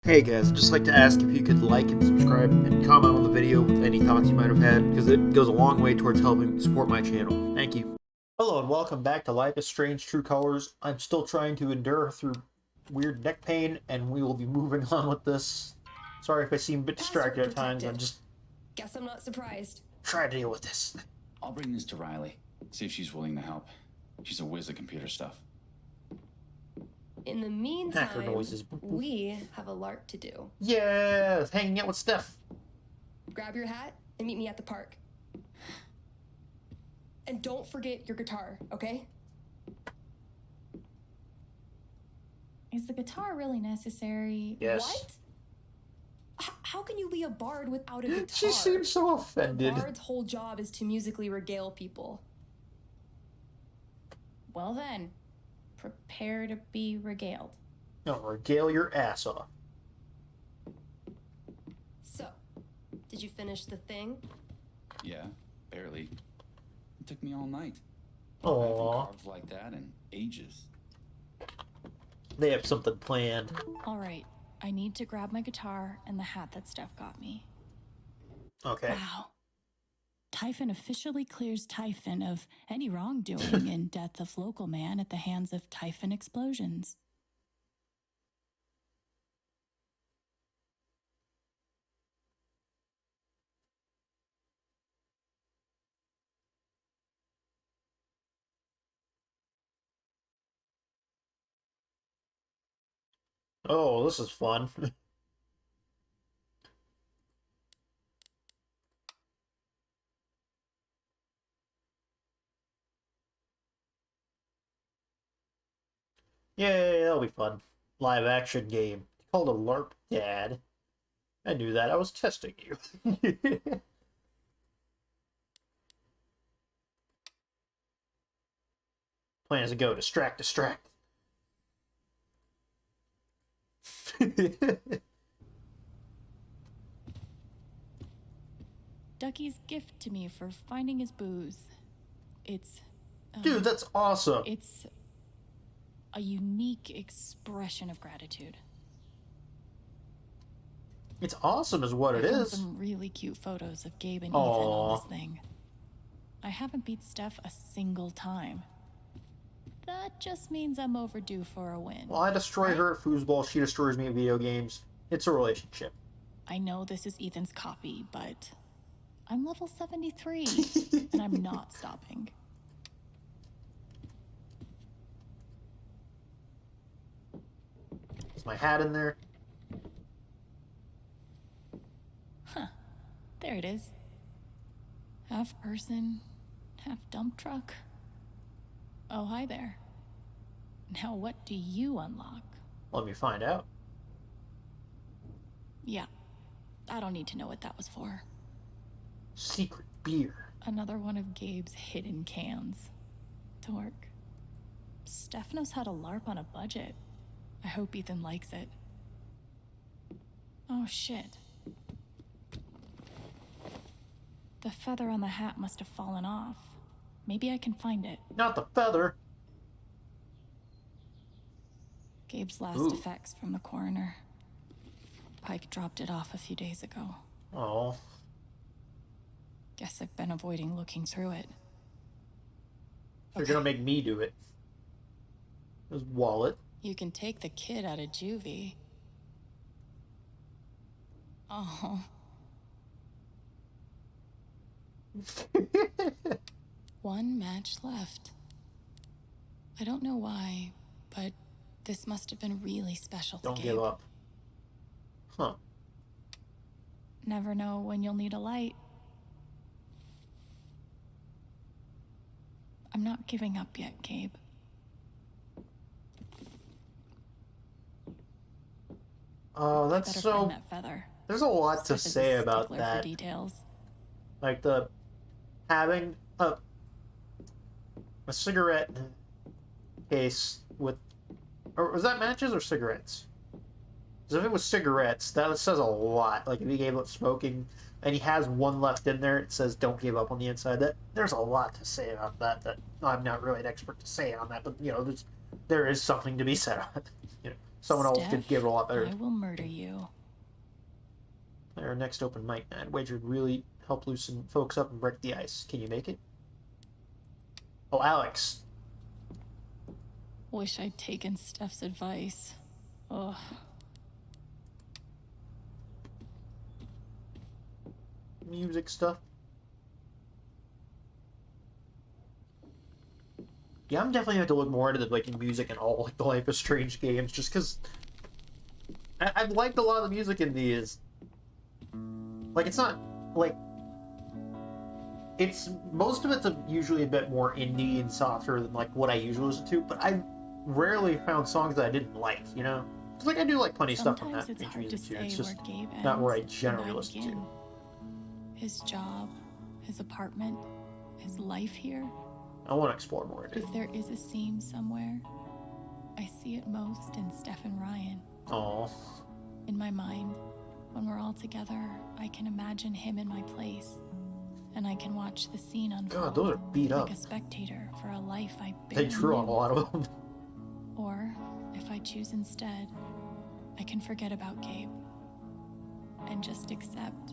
Hey guys, I'd just like to ask if you could like and subscribe and comment on the video with any thoughts you might have had, because it goes a long way towards helping support my channel. Thank you. Hello and welcome back to Life is Strange True Colors. I'm still trying to endure through weird neck pain, and we will be moving on with this. Sorry if I seem a bit distracted at times, I'm just... Guess I'm not surprised. trying to deal with this. I'll bring this to Riley, see if she's willing to help. She's a whiz at computer stuff. In the meantime, we have a LARP to do. Yeah, hanging out with Steph. Grab your hat and meet me at the park. And don't forget your guitar, okay? Is the guitar really necessary? Yes. What? How can you be a bard without a guitar? She seems so offended. A bard's whole job is to musically regale people. Well then, prepare to be regaled. No, regale your ass off. So, did you finish the thing? Yeah, barely. It took me all night. Aww. I haven't carved like that in ages. They have something planned. Alright, I need to grab my guitar and the hat that Steph got me. Okay. Wow. Typhon officially clears Typhon of any wrongdoing in death of local man at the hands of Typhon explosions. Oh, this is fun. Yay, that'll be fun. Live action game. It's called a LARP, Dad. I knew that. I was testing you. Plan is to go distract, distract. Ducky's gift to me for finding his booze. It's... Dude, that's awesome. It's a unique expression of gratitude. It's awesome is what it I found is. some really cute photos of Gabe and Ethan on this thing. I haven't beat Steph a single time. That just means I'm overdue for a win. Well, I destroy her at foosball, she destroys me at video games. It's a relationship. I know this is Ethan's copy, but I'm level 73, and I'm not stopping. Is my hat in there? Huh. There it is. Half person, half dump truck. Oh, hi there. Now what do you unlock? Let me find out. Yeah, I don't need to know what that was for. Secret beer. Another one of Gabe's hidden cans. Dork. Steph knows how to LARP on a budget. I hope Ethan likes it. Oh shit. The feather on the hat must have fallen off. Maybe I can find it. Not the feather. Gabe's last effects from the coroner. Pike dropped it off a few days ago. Oh. Guess I've been avoiding looking through it. You're gonna make me do it. His wallet. You can take the kid out of juvie. Oh. One match left. I don't know why, but this must have been really special to Gabe. Don't give up. Huh. Never know when you'll need a light. I'm not giving up yet, Gabe. Oh, that's Better so... find that feather. There's a lot to Steph is say a about stickler that. for details. Like the... having a cigarette case with... Or was that matches or cigarettes? Because if it was cigarettes, that says a lot. Like, if he gave up smoking, and he has one left in there, it says don't give up on the inside. There's a lot to say about that I'm not really an expert to say on that, but, you know, there is something to be said on it. You know. Someone else Steph, could give it a lot better. I will murder you. Our next open mic night. Wagered really help loosen folks up and break the ice. Can you make it? Oh, Alex. Wish I'd taken Steph's advice. Ugh. Music stuff. Yeah, I'm definitely going to have to look more into the like music and all like the Life is Strange games, just because I've liked a lot of the music in these. Like, it's not like it's most of it's usually a bit more indie and softer than like what I usually listen to, but I rarely found songs that I didn't like, you know? Because like I do like plenty of stuff from that Sometimes it's hard music to too. It's say just where Gabe ends not where I and generally listen begin. to. His job, his apartment, his life here. I want to explore more into it. If there is a seam somewhere, I see it most in Steph and Ryan. Aww. In my mind, when we're all together, I can imagine him in my place, and I can watch the scene unfold. God, those are beat up. Like a spectator for a life I barely They drew on a knew. lot of them. Or, if I choose instead, I can forget about Gabe and just accept,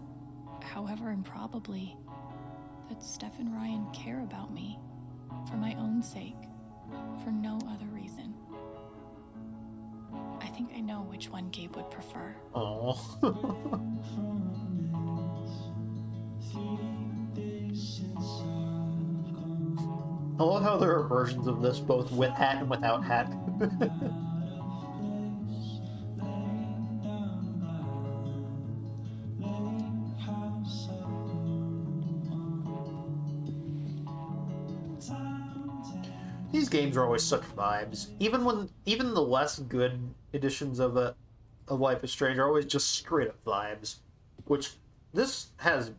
however improbably, that Steph and Ryan care about me for my own sake, for no other reason. I think I know which one Gabe would prefer. Aww. I love how there are versions of this both with hat and without hat. These games are always such vibes. Even the less good editions of Life is Strange are always just straight up vibes. Which this has.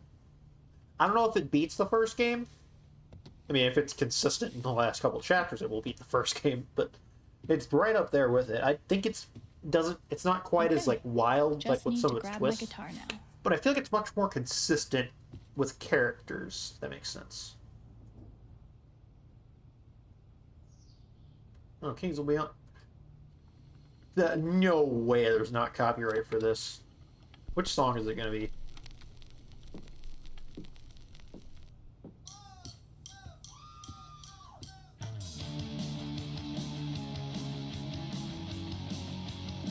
I don't know if it beats the first game. I mean, if it's consistent in the last couple of chapters, it will beat the first game, but it's right up there with it. I think it's not quite as like wild Just like with need some to of its grab twists, my guitar now. but I feel like it's much more consistent with characters. If that makes sense. Oh, Kings will be on. No way there's not copyright for this. Which song is it going to be?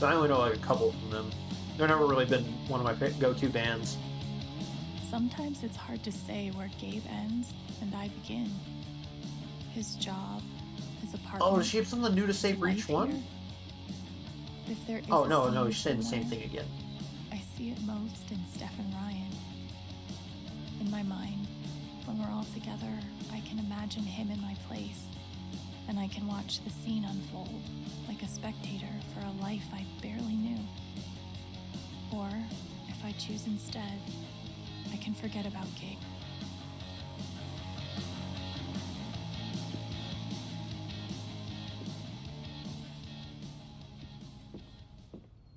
I only know like a couple from them. They've never really been one of my go-to bands. Sometimes it's hard to say where Gabe ends and I begin. His job, his apartment. Oh, does she have something new to say for each life one? here. If there is Oh, a no, scene she's saying the same somewhere, thing again. I see it most in Steph and Ryan. In my mind, when we're all together, I can imagine him in my place, and I can watch the scene unfold like a spectator for a life I barely knew. Or, if I choose instead, I can forget about Gabe.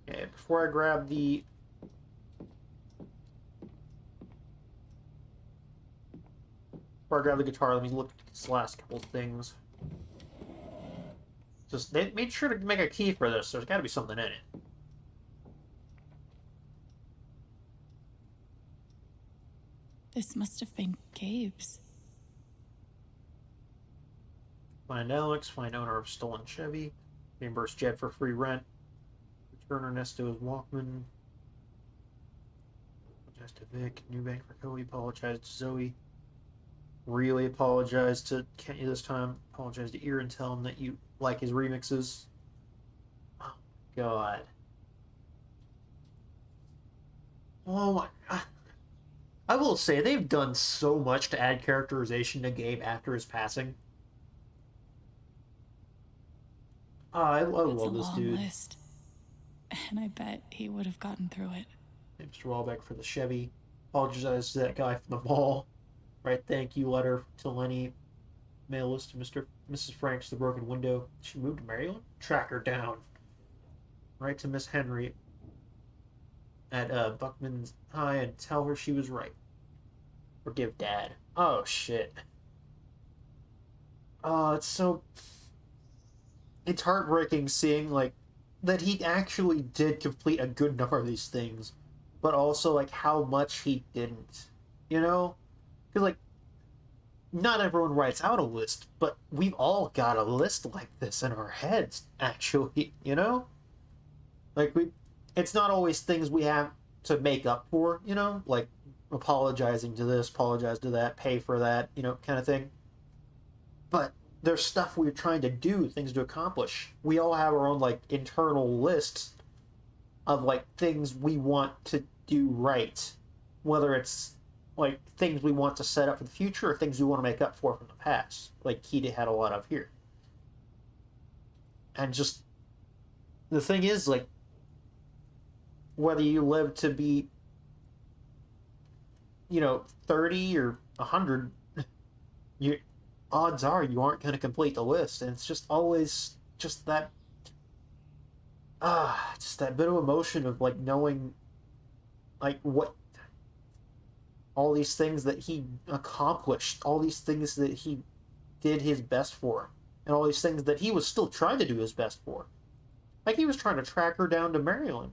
Okay, before I grab the... Before I grab the guitar, let me look at these last couple of things. Just, they made sure to make a key for this. There's got to be something in it. This must have been Gabe's. Find Alex, find owner of stolen Chevy, reimburse Jed for free rent, return Ernesto's Walkman, apologize to Vic, new bank for Cody, apologize to Zoe, really apologize to Kenny this time, apologize to Ear and tell him that you like his remixes. Oh, God. Oh, my God. I will say, they've done so much to add characterization to Gabe after his passing. I It's a love this long dude. list, and I bet he would have gotten through it. Thanks to Rawbeck for the Chevy. Apologize to that guy from the mall. Right, thank you letter to Lenny. Mail list to Mrs. Franks, the broken window. She moved to Maryland? Track her down. Write to Miss Henry at Buckman's High and tell her she was right. Forgive Dad. Oh, shit. Oh, it's so... It's heartbreaking seeing, like, that he actually did complete a good number of these things, but also like how much he didn't, you know? Because like not everyone writes out a list, but we've all got a list like this in our heads, actually, you know? Like it's not always things we have to make up for, you know? Like apologizing to this, apologize to that, pay for that, you know, kind of thing. But there's stuff we're trying to do, things to accomplish. We all have our own like internal lists of like things we want to do right, whether it's like things we want to set up for the future or things we want to make up for from the past, like Kita had a lot of here. And just the thing is, like, whether you live to be, 30 or 100, you odds are you aren't going to complete the list. And it's just always just that just that bit of emotion of like knowing like what all these things that he accomplished, all these things that he did his best for, and all these things that he was still trying to do his best for. Like he was trying to track her down to Maryland,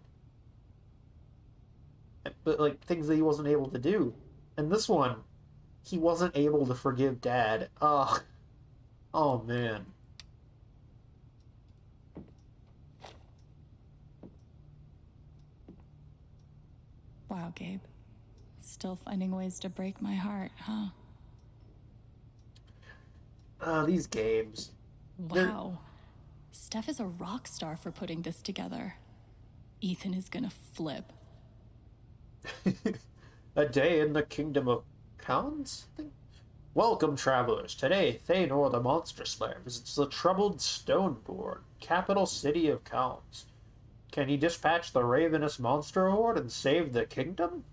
but like things that he wasn't able to do. And this one, he wasn't able to forgive Dad. Oh man. Wow, Gabe. Still finding ways to break my heart, huh? These games. Wow. Steph is a rock star for putting this together. Ethan is gonna flip. A day in the kingdom of Khans? Welcome, travelers. Today, Thanor the Monster Slayer visits the troubled Stonebourne, capital city of Khans. Can he dispatch the ravenous monster horde and save the kingdom?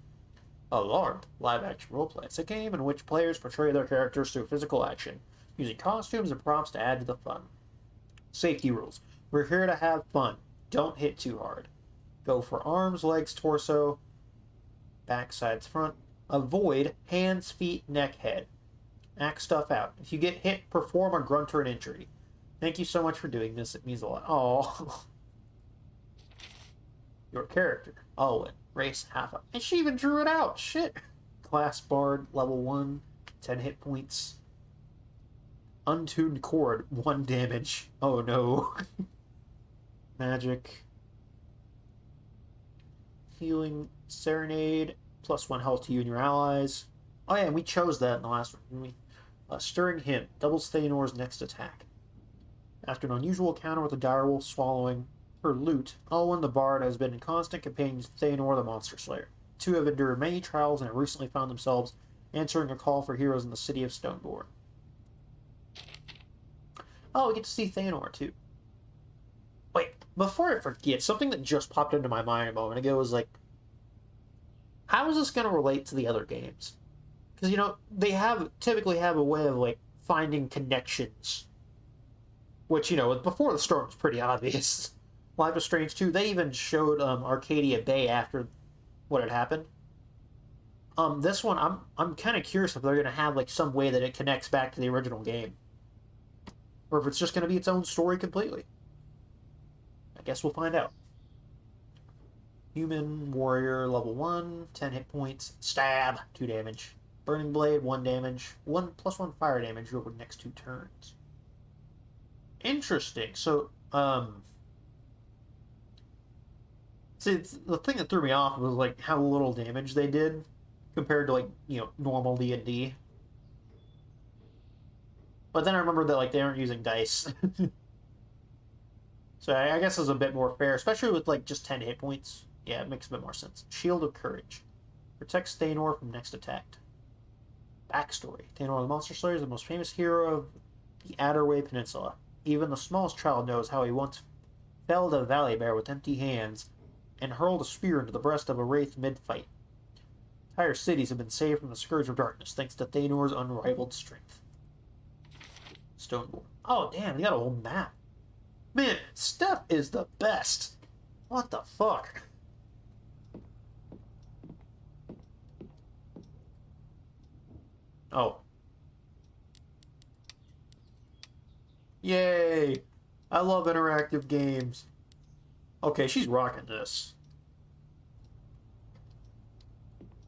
A LARP, live-action roleplay. It's a game in which players portray their characters through physical action, using costumes and prompts to add to the fun. Safety rules. We're here to have fun. Don't hit too hard. Go for arms, legs, torso, back, sides, front. Avoid hands, feet, neck, head. Act stuff out. If you get hit, perform a grunt or an injury. Thank you so much for doing this. It means a lot. Oh. Your character. Owen. Race half up. And she even drew it out. Shit. Class Bard, level 1. 10 hit points. Untuned Chord. 1 damage. Oh no. Magic. Healing. Serenade. +1 health to you and your allies. Oh yeah, and we chose that in the last one, didn't we? Stirring Hint. Doubles Thanor's next attack. After an unusual encounter with the direwolf swallowing her loot, Owen the Bard has been in constant companions with Thanor the Monster Slayer. The two have endured many trials and have recently found themselves answering a call for heroes in the city of Stoneborn. Oh, we get to see Thanor, too. Wait, before I forget, something that just popped into my mind a moment ago was like, how is this going to relate to the other games? Because, they typically have a way of, like, finding connections. Which, with Before the Storm is pretty obvious. Life is Strange 2, they even showed Arcadia Bay after what had happened. This one, I'm kind of curious if they're going to have, like, some way that it connects back to the original game. Or if it's just going to be its own story completely. I guess we'll find out. Human Warrior, level 1, 10 hit points. Stab, 2 damage. Burning Blade, 1 damage. +1 fire damage over the next 2 turns. Interesting. So, see, the thing that threw me off was, like, how little damage they did compared to, like, normal D&D. But then I remembered that, like, they aren't using dice. So I guess it's a bit more fair, especially with, like, just 10 hit points. Yeah, it makes a bit more sense. Shield of Courage. Protects Thanor from next attack. Backstory. Thanor the Monster Slayer is the most famous hero of the Adderway Peninsula. Even the smallest child knows how he once felled a valley bear with empty hands and hurled a spear into the breast of a wraith mid-fight. Entire cities have been saved from the Scourge of Darkness thanks to Thanor's unrivaled strength. Stoneborn. Oh, damn, they got a whole map. Man, Steph is the best. What the fuck? Oh. Yay! I love interactive games. Okay, she's rocking this.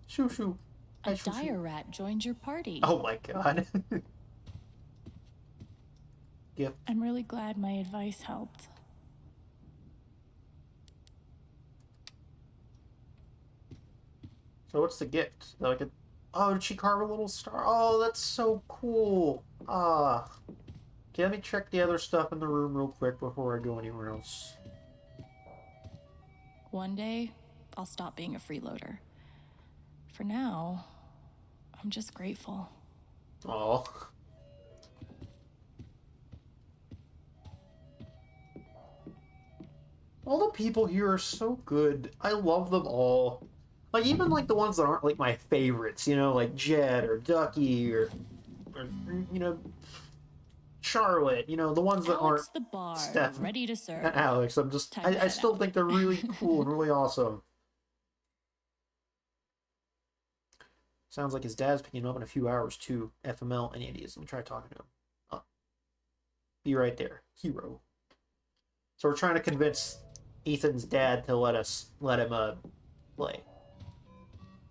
Shoo shoo. A Hey, shoo, shoo. dire rat joined your party. Oh my god. Gift. I'm really glad my advice helped. So what's the gift? Like a... Oh, did she carve a little star? Oh, that's so cool. Ah. Okay, let me check the other stuff in the room real quick before I go anywhere else. One day, I'll stop being a freeloader. For now, I'm just grateful. Oh. All the people here are so good. I love them all. Like, even, like, the ones that aren't, like, my favorites, you know, like Jed or Ducky or you know, Charlotte, you know, the ones that Alex aren't the bar, Steph ready to serve. and Alex. I'm just, Time to I head still out. think they're really cool and really awesome. Sounds like his dad's picking him up in a few hours, too. FML and Indies. Let me try talking to him. Oh. Be right there. Hero. So we're trying to convince Ethan's dad to let him play.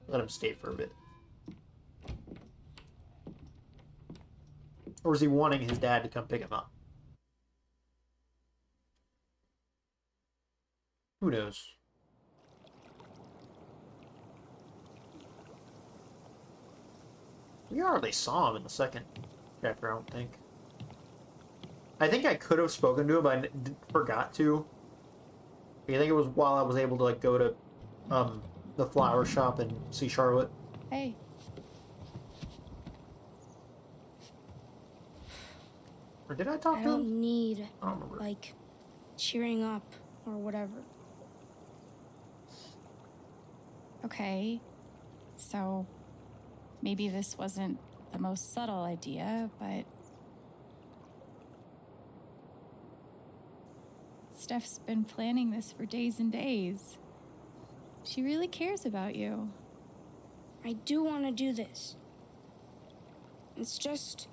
Let him stay for a bit. Or is he wanting his dad to come pick him up? Who knows? We hardly saw him in the second chapter, I don't think. I think I could have spoken to him, but I forgot to. I think it was while I was able to, like, go to the flower shop and see Charlotte. Hey, Or did I talk I to him? don't need, I don't remember. like, cheering up or whatever. okay. So, maybe this wasn't the most subtle idea, but Steph's been planning this for days and days. She really cares about you. I do want to do this. It's just...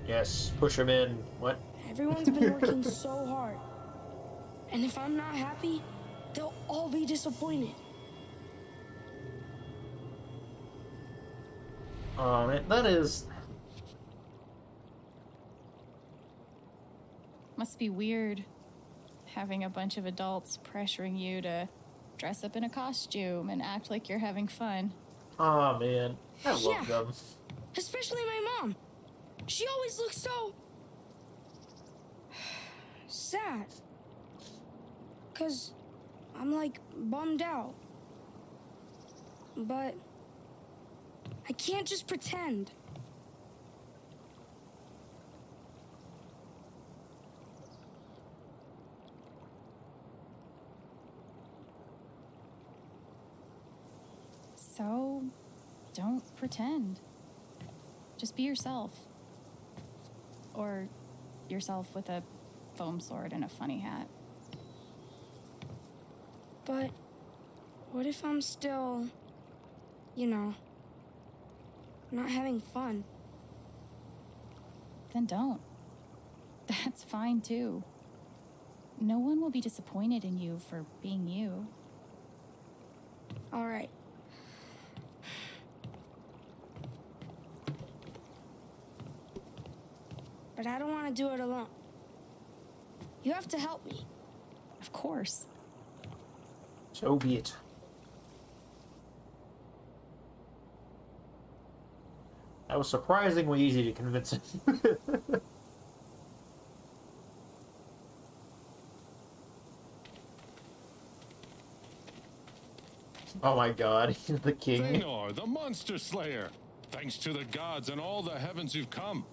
Yes, push him in. What? Everyone's been working so hard. And if I'm not happy, they'll all be disappointed. Oh, man, that is... Must be weird having a bunch of adults pressuring you to dress up in a costume and act like you're having fun. Oh, man. I love Yeah. them. Especially my mom. She always looks so... sad. 'Cause I'm, like, bummed out. But... I can't just pretend. So, don't pretend. Just be yourself. Or yourself with a foam sword and a funny hat. But what if I'm still, you know, not having fun? Then don't. That's fine too. No one will be disappointed in you for being you. All right. But I don't want to do it alone. You have to help me. Of course. So be it. That was surprisingly easy to convince him. Oh my god, he's the king. Thanor, the monster slayer. Thanks to the gods and all the heavens you've come.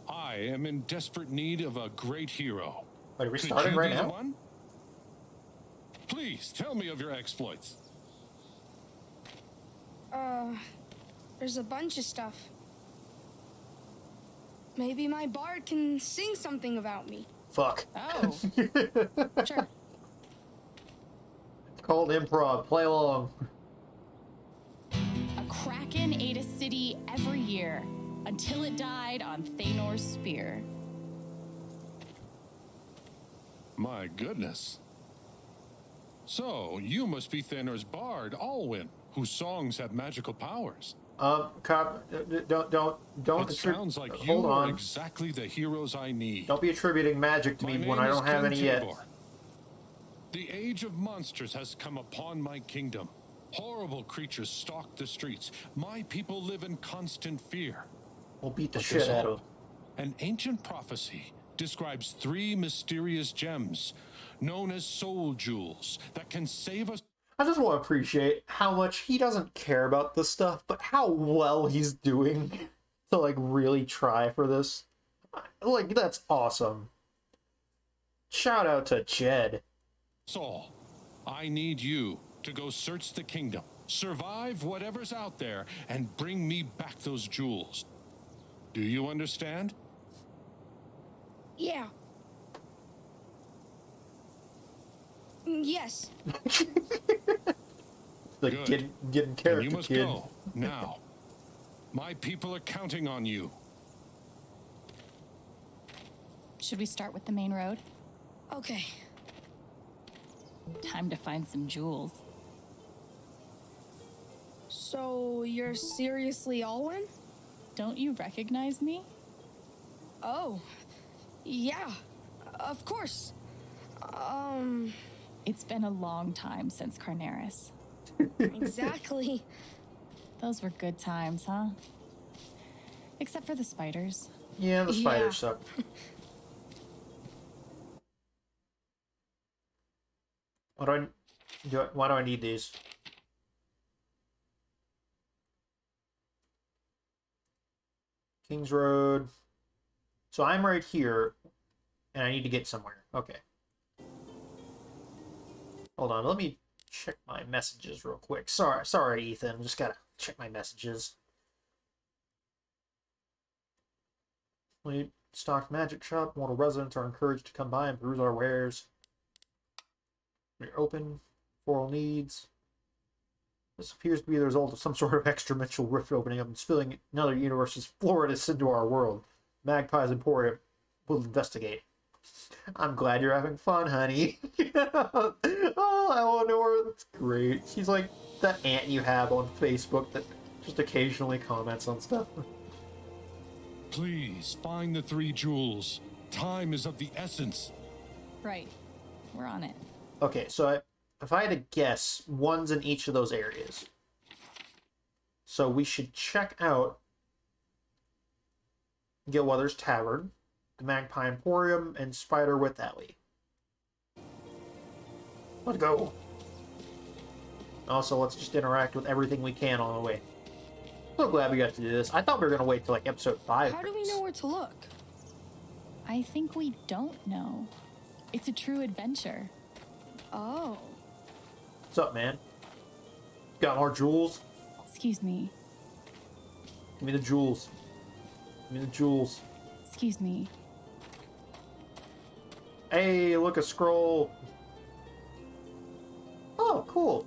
I am in desperate need of a great hero. Wait, are we Could starting you right be the now? one? Please tell me of your exploits. There's a bunch of stuff. Maybe my bard can sing something about me. Fuck. Oh, sure. It's called improv. Play along. A kraken ate a city city every year until it died on Thanor's spear. My goodness. So, you must be Thanor's bard, Alwyn, whose songs have magical powers. Cop, don't. It sounds like you hold are on. exactly the heroes I need. Don't be attributing magic to My me when name I is don't have King any yet. Tabor. The age of monsters has come upon my kingdom. Horrible creatures stalk the streets. My people live in constant fear. We'll beat the But shit there's out hope. of. An ancient prophecy describes 3 mysterious gems known as soul jewels that can save us. I just want to appreciate how much he doesn't care about this stuff, but how well he's doing to like really try for this. Like, that's awesome. Shout out to Jed. Saul, I need you to go search the kingdom, survive whatever's out there, and bring me back those jewels. Do you understand? Yeah. Yes. Like, Good. getting Then character, you must kid. go now. My people are counting on you. Should we start with the main road? Okay. Time to find some jewels. So you're seriously Alwyn? Don't you recognize me? Oh. Yeah. Of course. It's been a long time since Carnaris. Exactly. Those were good times, huh? Except for the spiders. Yeah, the spider Yeah. suck. Why do I need these? Kings Road. So I'm right here, and I need to get somewhere. Okay. Hold on, let me check my messages real quick. Sorry, Ethan. Just gotta check my messages. We stocked magic shop. Mortal residents are encouraged to come by and peruse our wares. We're open. For all needs. This appears to be the result of some sort of extradimensional rift opening up and spilling another universe's Floridas into our world. Magpie's Emporium will investigate. I'm glad you're having fun, honey. Oh, Eleanor, that's great. She's like that aunt you have on Facebook that just occasionally comments on stuff. Please find the 3 jewels. Time is of the essence. Right. We're on it. Okay, so if I had to guess, one's in each of those areas. So we should check out Gilweather's Tavern, the Magpie Emporium, and Spiderwit Alley. Let's go. Also, let's just interact with everything we can on the way. So glad we got to do this. I thought we were going to wait till like episode 5. How do we know where to look? I think we don't know. It's a true adventure. Oh. What's up, man? Got more jewels? Excuse me. Give me the jewels. Give me the jewels. Excuse me. Hey, look, a scroll. Oh, cool.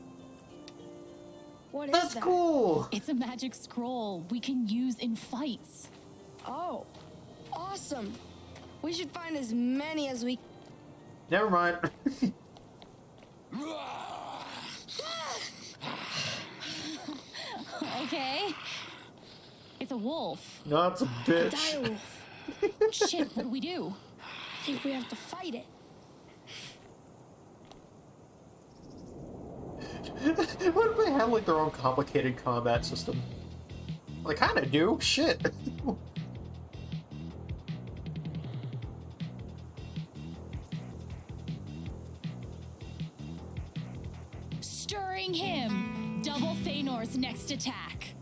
What is That's that? cool. It's a magic scroll we can use in fights. Oh. Awesome. We should find as many as we... Never mind. Okay. It's a wolf. No, it's a bitch. Direwolf. Shit, what do we do? I think we have to fight it. What if they have like their own complicated combat system? They kind of do. Shit. Stirring him. Double Thanor's next attack.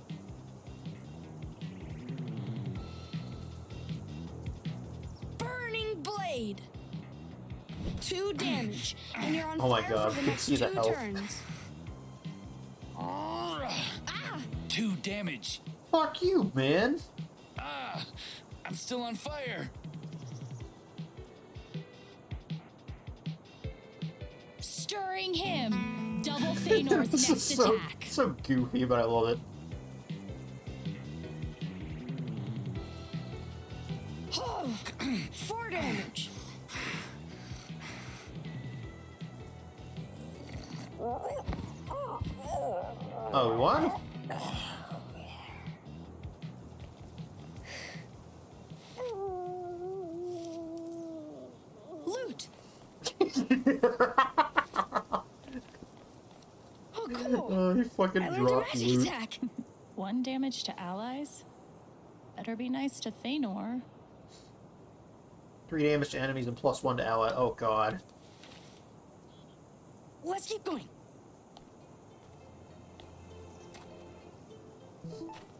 Burning Blade. 2 damage, and you're on Oh my fire God, for the I can next see 2 the health. turns. 2 damage. Fuck you, man. I'm still on fire. Stirring him. Double Thanor's This next is so, attack. so goofy, but I love it. Oh, 4 damage. Oh, what? Loot. Oh, cool. Oh, he fucking I learned a dropped magic loot. attack. 1 damage to allies? Better be nice to Thanor. 3 damage to enemies and +1 to ally. Oh, God. Let's keep going.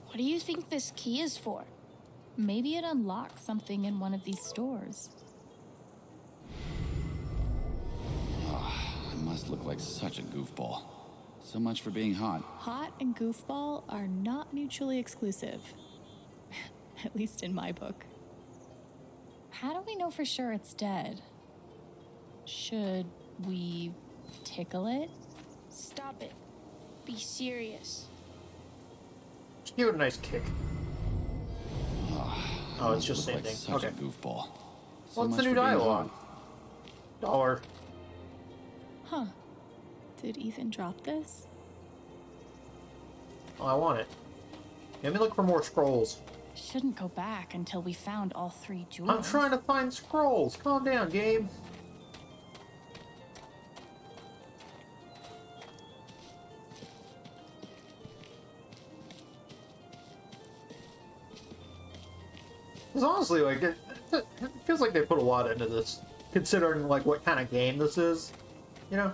What do you think this key is for? Maybe it unlocks something in one of these stores. I must look like such a goofball. So much for being hot. Hot and goofball are not mutually exclusive. At least in my book. How do we know for sure it's dead? Should we tickle it? Stop it. Be serious. Just give it a nice kick. Oh, it's just same like thing. Such Okay. a goofball. So What's much the new for being dialogue? hot. $1. Huh. Did Ethan drop this? Oh, I want it. Let me look for more scrolls. Shouldn't go back until we found all 3 jewels. I'm trying to find scrolls. Calm down, game. Because honestly, like, it feels like they put a lot into this, considering, like, what kind of game this is, you know?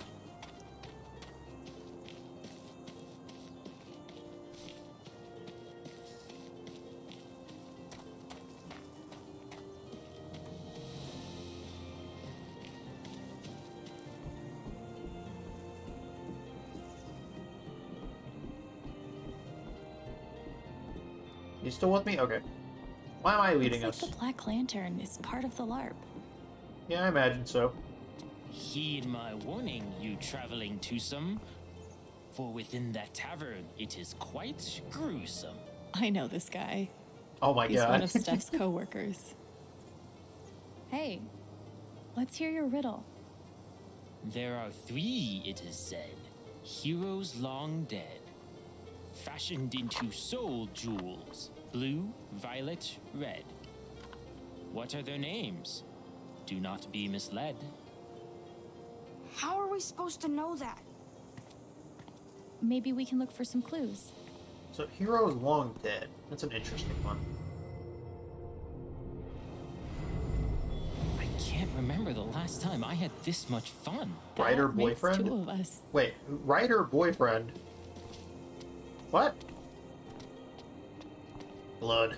You still with me? Okay. Why am I leading Looks us? like the Black Lantern is part of the LARP. Yeah, I imagine so. Heed my warning, you traveling twosome. For within that tavern, it is quite gruesome. I know this guy. Oh my He's god. one of Steph's co-workers. Hey, let's hear your riddle. There are 3, it is said, heroes long dead, fashioned into soul jewels, blue, violet, red. What are their names? Do not be misled. How are we supposed to know that? Maybe we can look for some clues. So, hero is long dead. That's an interesting one. I can't remember the last time I had this much fun. Writer That makes boyfriend? 2 of us. Wait, writer boyfriend? What? Blood.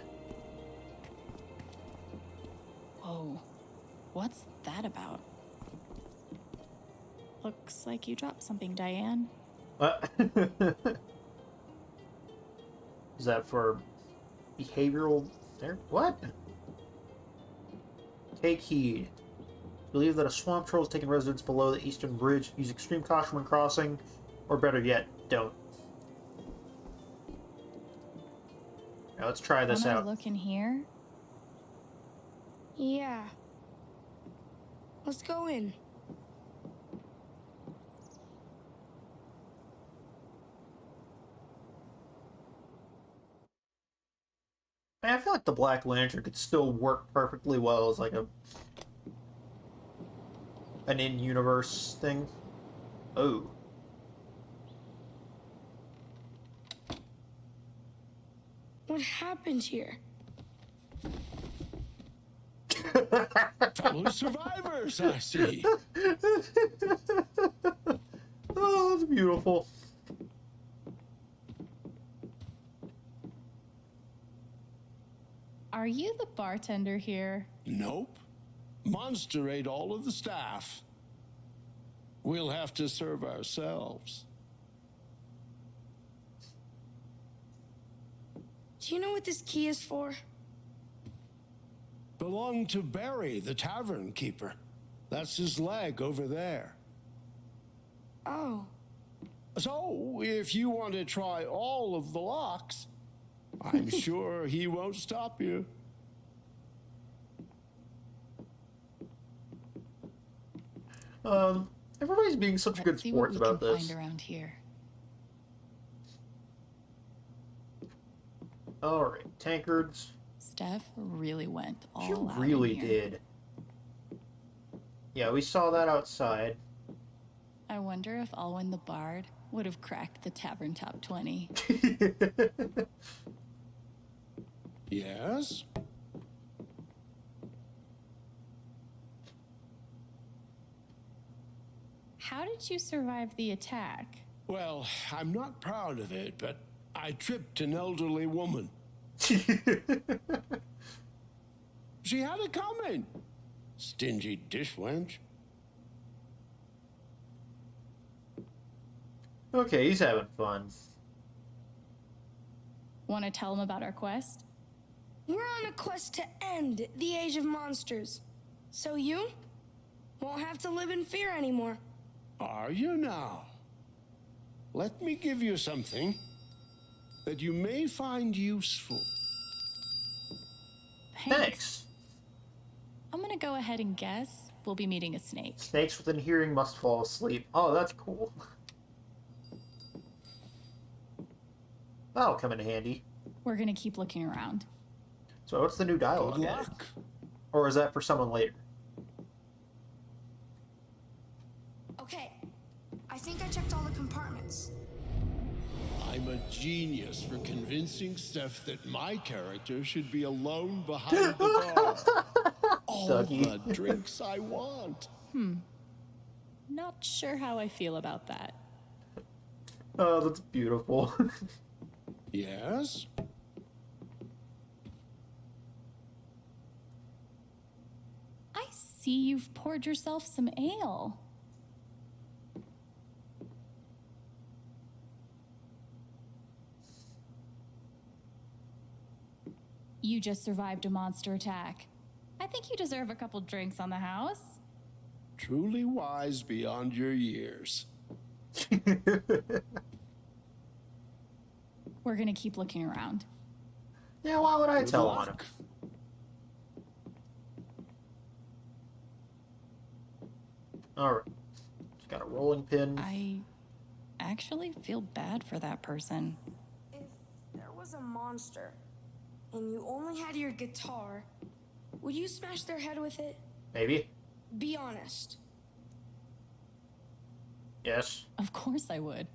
Whoa, what's that about? Looks like you dropped something, Diane. What? Is that for behavioral there? What? Take heed. Believe that a swamp troll has taken residence below the eastern bridge. Use extreme caution when crossing, or better yet, don't. Now let's try this Wanna out. look in here? Yeah. Let's go in. I feel like the Black Lantern could still work perfectly well as like an in-universe thing. Oh. What happened here? Fellow survivors, I see. Oh, that's beautiful. Are you the bartender here? Nope. Monster ate all of the staff. We'll have to serve ourselves. Do you know what this key is for? Belonged to Barry, the tavern keeper. That's his leg over there. Oh. So, if you want to try all of the locks, I'm sure he won't stop you. Everybody's being such good Let's see what sports we about can this. find around here. Alright, tankards. Steph really went She all out really in here. did. Yeah, we saw that outside. I wonder if Alwyn the Bard would have cracked the tavern top 20. Yes? How did you survive the attack? Well, I'm not proud of it, but I tripped an elderly woman. She had it coming. Stingy dishwench. Okay, he's having fun. Want to tell him about our quest? We're on a quest to end the Age of Monsters. So you won't have to live in fear anymore. Are you now? Let me give you something that you may find useful. Thanks. I'm gonna go ahead and guess we'll be meeting a snake. Snakes within hearing must fall asleep. Oh, that's cool. That'll come in handy. We're gonna keep looking around. So what's the new dialogue? Good added? luck. Or is that for someone later? Okay, I think I checked all the compartments. I'm a genius for convincing Steph that my character should be alone behind the bar. All Dougie. the drinks I want. Not sure how I feel about that. Oh, that's beautiful. Yes? I see you've poured yourself some ale. You just survived a monster attack. I think you deserve a couple drinks on the house. Truly wise beyond your years. We're gonna keep looking around. Yeah, why would I Good tell on him? luck. Alright. Just got a rolling pin. I actually feel bad for that person. If there was a monster and you only had your guitar, would you smash their head with it? Maybe? Be honest. Yes. Of course I would.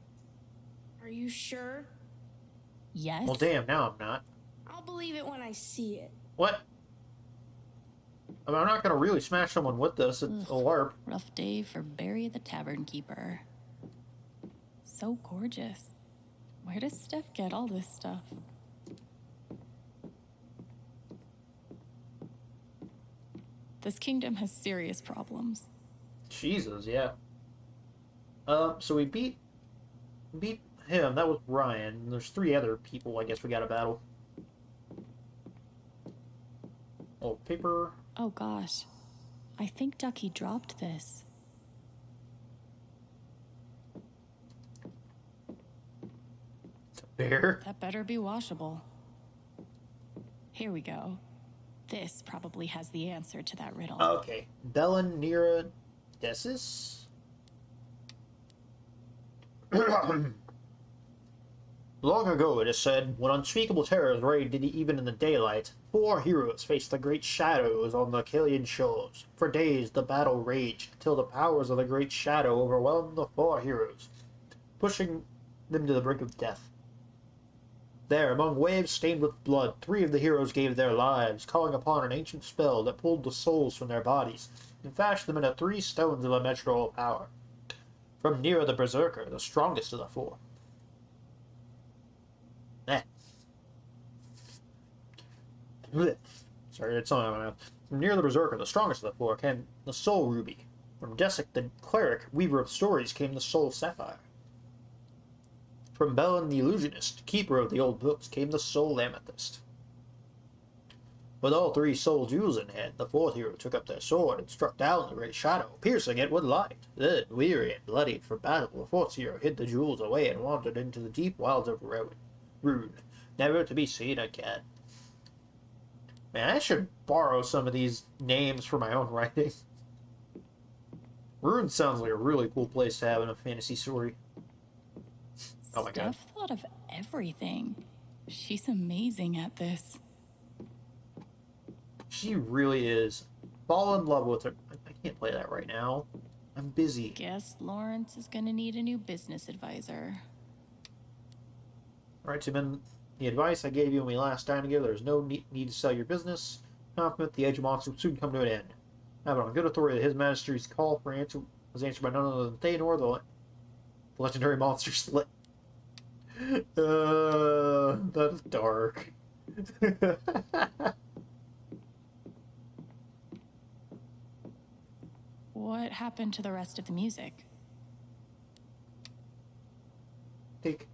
Are you sure? Yes. Well, damn, now I'm not. I'll believe it when I see it. What? I mean, I'm not gonna really smash someone with this. It's a LARP. Rough day for Barry the Tavern Keeper. So gorgeous. Where does Steph get all this stuff? This kingdom has serious problems. Jesus, yeah. So we beat him. That was Ryan. There's 3 other people I guess we gotta battle. Oh, paper. Oh gosh. I think Ducky dropped this. Bear. That better be washable. Here we go. This probably has the answer to that riddle. Okay. Belen Nira Desis? Long ago, it is said, when unspeakable terrors reigned even in the daylight, 4 heroes faced the great shadows on the Kalian shores. For days, the battle raged, till the powers of the great shadow overwhelmed the 4 heroes, pushing them to the brink of death. There, among waves stained with blood, 3 of the heroes gave their lives, calling upon an ancient spell that pulled the souls from their bodies, and fashioned them into 3 stones of immeasurable power. From Nero the Berserker, the strongest of the 4. Blech. Sorry, it's on my mouth. From Nero the Berserker, the strongest of the 4, came the Soul Ruby. From Desic the Cleric, weaver of stories, came the Soul Sapphire. From Belen the Illusionist, keeper of the old books, came the Soul Amethyst. With all 3 soul jewels in hand, the 4th hero took up their sword and struck down the great shadow, piercing it with light. Then, weary and bloodied for battle, the 4th hero hid the jewels away and wandered into the deep wilds of Rune, never to be seen again. Man, I should borrow some of these names for my own writing. Ruin sounds like a really cool place to have in a fantasy story. Oh my god. Steph thought of everything. She's amazing at this. She really is. Fall in love with her. I can't play that right now. I'm busy. Guess Lawrence is gonna need a new business advisor. Alright, Timon. The advice I gave you when we last dined together, there's no need to sell your business. Confident the Age of Monsters will soon come to an end. I have it on good authority that His Majesty's call for answer was answered by none other than Thanor, the legendary monster slit. That's dark. What happened to the rest of the music? Take.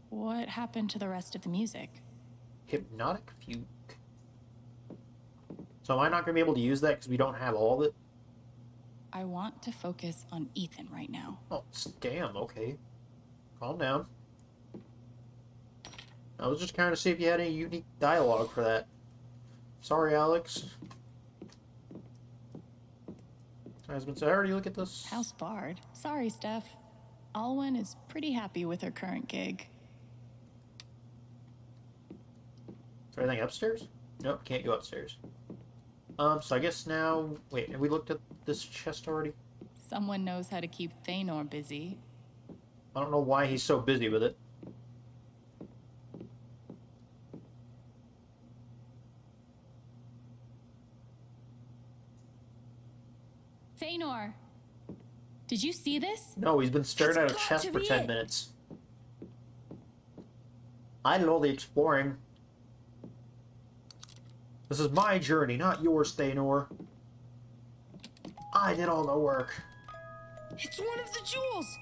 What happened to the rest of the music? Hypnotic Fugue. So am I not going to be able to use that because we don't have all of it? I want to focus on Ethan right now. Oh, damn, okay. Calm down. I was just kind of see if you had any unique dialogue for that. Sorry, Alex. Husband said, I already look at this. House barred. Sorry, Steph. Alwyn is pretty happy with her current gig. Is there anything upstairs? Nope, can't go upstairs. So I guess now... Wait, have we looked at this chest already? Someone knows how to keep Thanor busy. I don't know why he's so busy with it. Thanor! Did you see this? No, he's been staring at a It's got chest to for be 10 it. minutes. I did all the exploring. This is my journey, not yours, Thanor. I did all the work. It's one of the jewels!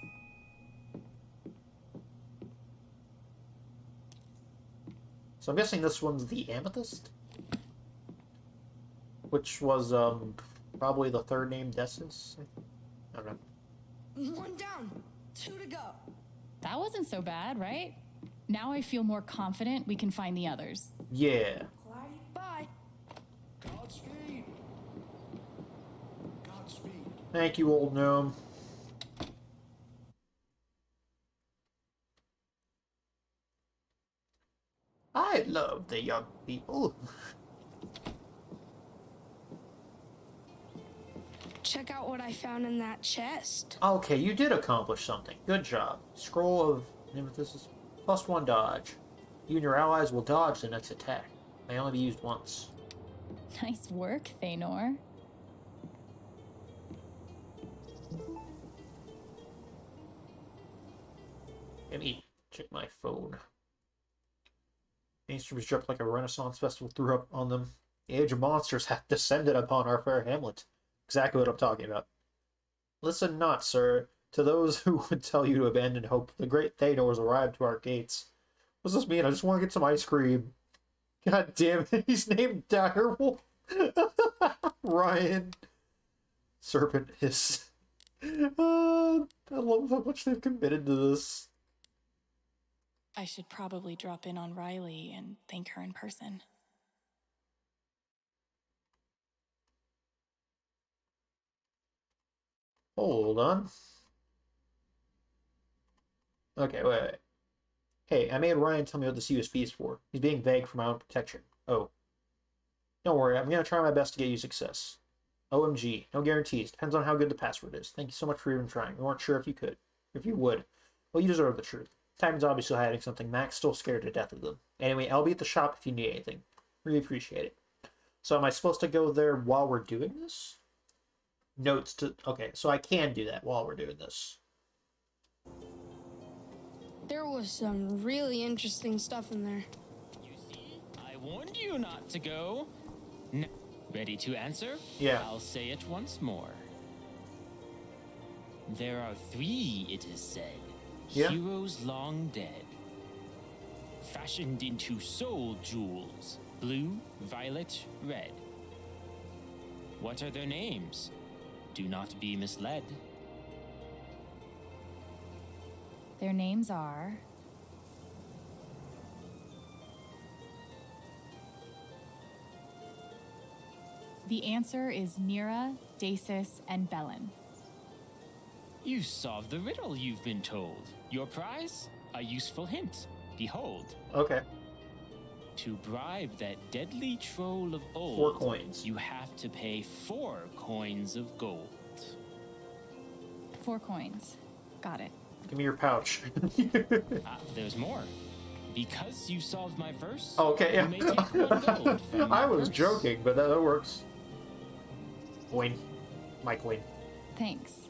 So I'm guessing this one's the amethyst? Which was, probably the third name, Decius? I don't know. One down, 2 to go. That wasn't so bad, right? Now I feel more confident we can find the others. Yeah. Bye. Godspeed. Godspeed. Thank you, old gnome. I love the young people. Check out what I found in that chest. Okay, you did accomplish something. Good job. Scroll of Nemesis +1 dodge. You and your allies will dodge the next attack. May only be used once. Nice work, Thanor. Let me check my phone. Mainstream was dropped like a Renaissance festival threw up on them. The age of monsters hath descended upon our fair hamlet. Exactly what I'm talking about. Listen not, sir, to those who would tell you to abandon hope. The great Thanor has arrived to our gates. What's this mean? I just want to get some ice cream. God damn it, he's named Direwolf. Ryan. Serpent hiss. I love how much they've committed to this. I should probably drop in on Riley and thank her in person. Hold on. Okay, wait. Hey, I made Ryan tell me what this USB is for. He's being vague for my own protection. Oh. Don't worry, I'm going to try my best to get you success. OMG. No guarantees. Depends on how good the password is. Thank you so much for even trying. We weren't sure if you could. If you would. Well, you deserve the truth. Titan's obviously hiding something. Mac's still scared to death of them. Anyway, I'll be at the shop if you need anything. Really appreciate it. So am I supposed to go there while we're doing this? Notes to... Okay, so I can do that while we're doing this. There was some really interesting stuff in there. You see, I warned you not to go. Ready to answer? Yeah. I'll say it once more. There are 3, it is said. Yeah. Heroes long dead. Fashioned into soul jewels. Blue, violet, red. What are their names? Do not be misled. Their names are... The answer is Nira, Dacis, and Belen. You solved the riddle you've been told. Your prize? A useful hint. Behold. Okay. To bribe that deadly troll of old, 4 coins. you have to pay 4 coins of gold. 4 coins. Got it. Give me your pouch. There's more. Because you solved my verse, Okay, yeah. you may take 1 gold from I your was purse. joking, but that works. Coin. My coin. Thanks.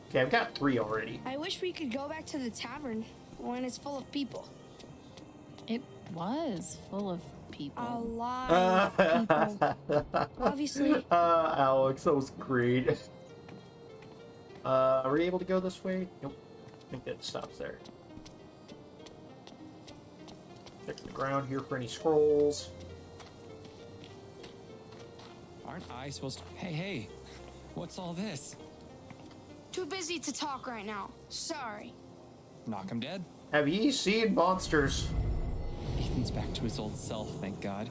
Okay, I've got 3 already. I wish we could go back to the tavern when it's full of people. It was full of people. A lot of people. Obviously. Alex, that was great. Are we able to go this way? Nope. I think that stops there. Check the ground here for any scrolls. Aren't I supposed to... Hey, what's all this? Too busy to talk right now. Sorry. Knock him dead? Have ye seen monsters? Ethan's back to his old self, thank God.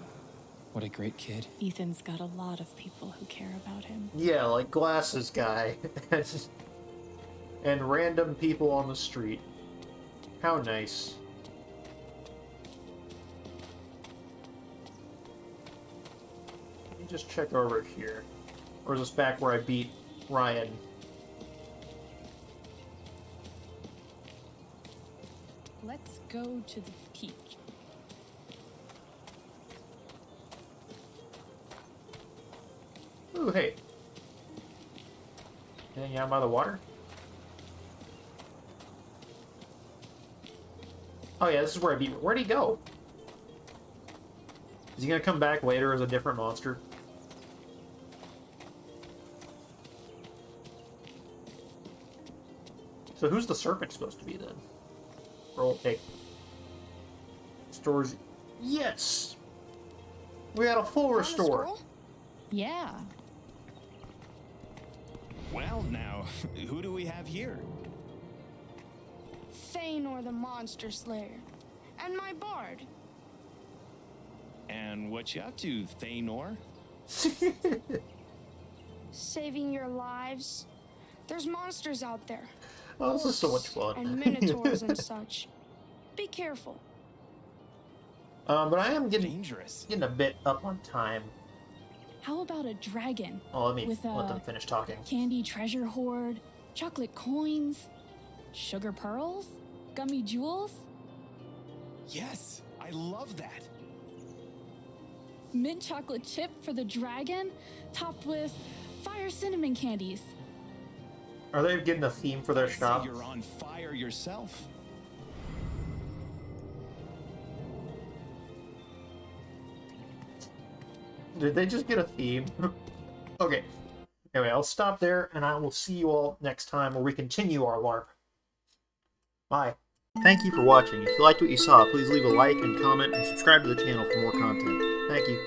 What a great kid. Ethan's got a lot of people who care about him. Yeah, like glasses guy. And random people on the street. How nice. Let me just check over here. Or is this back where I beat Ryan? Let's go to the peak. Ooh, hey. Anything out by the water? Oh yeah, this is where I beat. Where'd he go? Is he gonna come back later as a different monster? So who's the serpent supposed to be then? Roll, hey. Stores. Yes! We had a full Found a restore. scroll? Yeah. Well, now, who do we have here? Thanor the Monster Slayer. And my bard. And what you up to, Thanor? Saving your lives. There's monsters out there. Oh, this is so much fun. And minotaurs and such. Be careful. But I am getting Dangerous. a bit up on time. How about a dragon? Oh, let me With let a them finish talking. candy treasure hoard, chocolate coins, sugar pearls, gummy jewels, Yes, I love that. mint chocolate chip for the dragon, topped with fire cinnamon candies. Are they getting a theme for their See, shop? you're on fire yourself. Did they just get a theme? Okay. Anyway, I'll stop there, and I will see you all next time where we continue our LARP. Bye. Thank you for watching. If you liked what you saw, please leave a like and comment and subscribe to the channel for more content. Thank you.